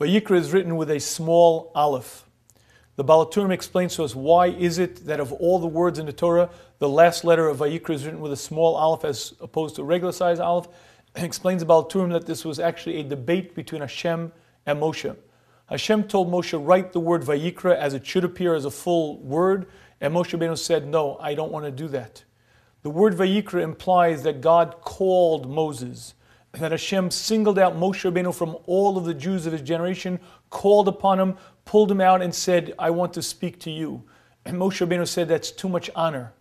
Vayikra is written with a small Aleph. The Baal Ha'Turim explains to us why is it that of all the words in the Torah, the last letter of Vayikra is written with a small Aleph as opposed to a regular size Aleph. It explains the Baal Ha'Turim that this was actually a debate between HaShem and Moshe. HaShem told Moshe, write the word Vayikra as it should appear as a full word, and Moshe Rabbeinu said, no, I don't want to do that. The word Vayikra implies that God called Moses, that Hashem singled out Moshe Rabbeinu from all of the Jews of his generation, called upon him, pulled him out and said, I want to speak to you. And Moshe Rabbeinu said, that's too much honor.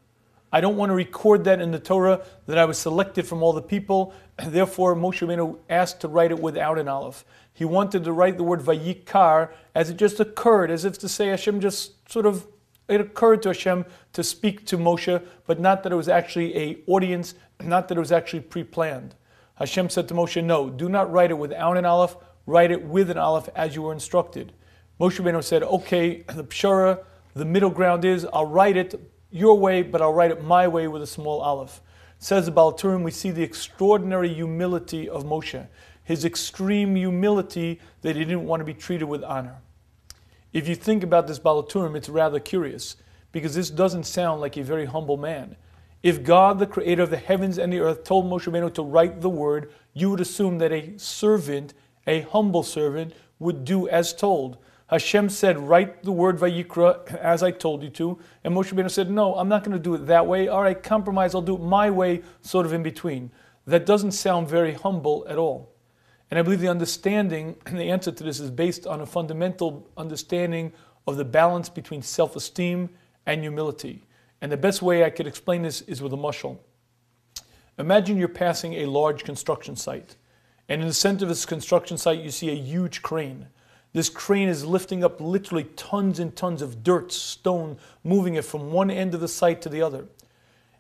I don't want to record that in the Torah, that I was selected from all the people. And therefore, Moshe Rabbeinu asked to write it without an Aleph. He wanted to write the word Vayikar as it just occurred, as if to say Hashem just sort of, it occurred to Hashem to speak to Moshe, but not that it was actually an audience, not that it was actually pre-planned. Hashem said to Moshe, no, do not write it without an Aleph, write it with an Aleph as you were instructed. Moshe Rabbeinu said, okay, the pshara, the middle ground is, I'll write it your way, but I'll write it my way with a small Aleph. Says the Baal Ha'Turim, we see the extraordinary humility of Moshe, his extreme humility that he didn't want to be treated with honor. If you think about this Baal Ha'Turim, it's rather curious, because this doesn't sound like a very humble man. If God, the creator of the heavens and the earth, told Moshe Rabbeinu to write the word, you would assume that a servant, a humble servant, would do as told. Hashem said, write the word Vayikra as I told you to. And Moshe Rabbeinu said, no, I'm not going to do it that way. All right, compromise, I'll do it my way, sort of in between. That doesn't sound very humble at all. And I believe the understanding and the answer to this is based on a fundamental understanding of the balance between self-esteem and humility. And the best way I could explain this is with a mashal. Imagine you're passing a large construction site. And in the center of this construction site, you see a huge crane. This crane is lifting up literally tons and tons of dirt, stone, moving it from one end of the site to the other.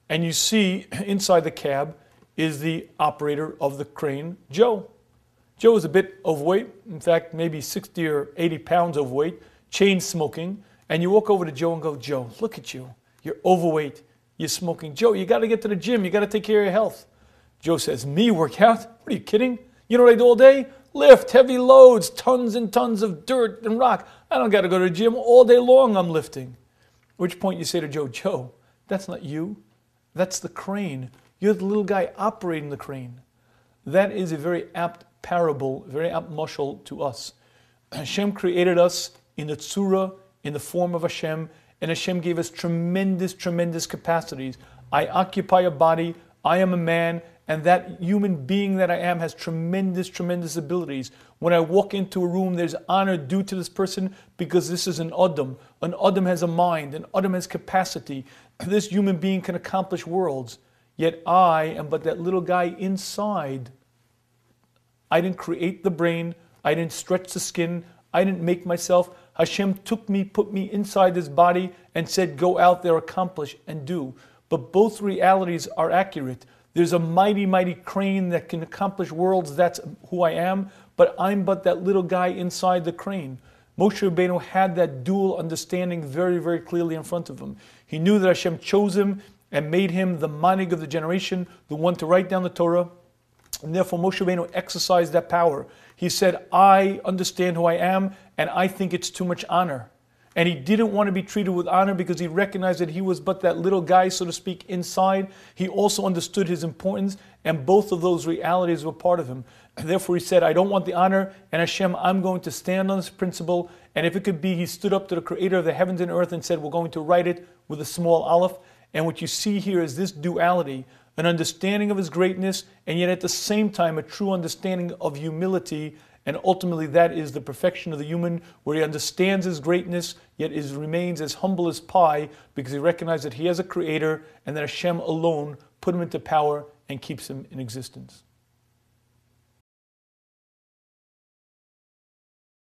And you see inside the cab is the operator of the crane, Joe. Joe is a bit overweight, in fact, maybe 60 or 80 pounds overweight, chain smoking. And you walk over to Joe and go, Joe, look at you. You're overweight. You're smoking. Joe, you got to get to the gym. You got to take care of your health. Joe says, me work out? What are you kidding? You know what I do all day? Lift heavy loads, tons and tons of dirt and rock. I don't got to go to the gym all day long. I'm lifting. At which point you say to Joe, Joe, that's not you. That's the crane. You're the little guy operating the crane. That is a very apt parable, very apt mashal to us. Hashem created us in the tzura, in the form of Hashem, and Hashem gave us tremendous, tremendous capacities. I occupy a body, I am a man, and that human being that I am has tremendous, tremendous abilities. When I walk into a room, there's honor due to this person because this is an Adam. An Adam has a mind, an Adam has capacity. This human being can accomplish worlds. Yet I am but that little guy inside. I didn't create the brain, I didn't stretch the skin, I didn't make myself. Hashem took me, put me inside this body and said, go out there, accomplish and do. But both realities are accurate. There's a mighty, mighty crane that can accomplish worlds. That's who I am. But I'm but that little guy inside the crane. Moshe Rabbeinu had that dual understanding very, very clearly in front of him. He knew that Hashem chose him and made him the manig of the generation, the one to write down the Torah. And therefore Moshe Rabbeinu exercised that power. He said, I understand who I am, and I think it's too much honor. And he didn't want to be treated with honor because he recognized that he was but that little guy, so to speak, inside. He also understood his importance, and both of those realities were part of him. And therefore he said, I don't want the honor, and Hashem, I'm going to stand on this principle. And if it could be, he stood up to the creator of the heavens and earth and said, we're going to write it with a small aleph. And what you see here is this duality, an understanding of his greatness, and yet at the same time a true understanding of humility. And ultimately that is the perfection of the human, where he understands his greatness, yet remains as humble as pie, because he recognizes that he has a creator and that Hashem alone put him into power and keeps him in existence.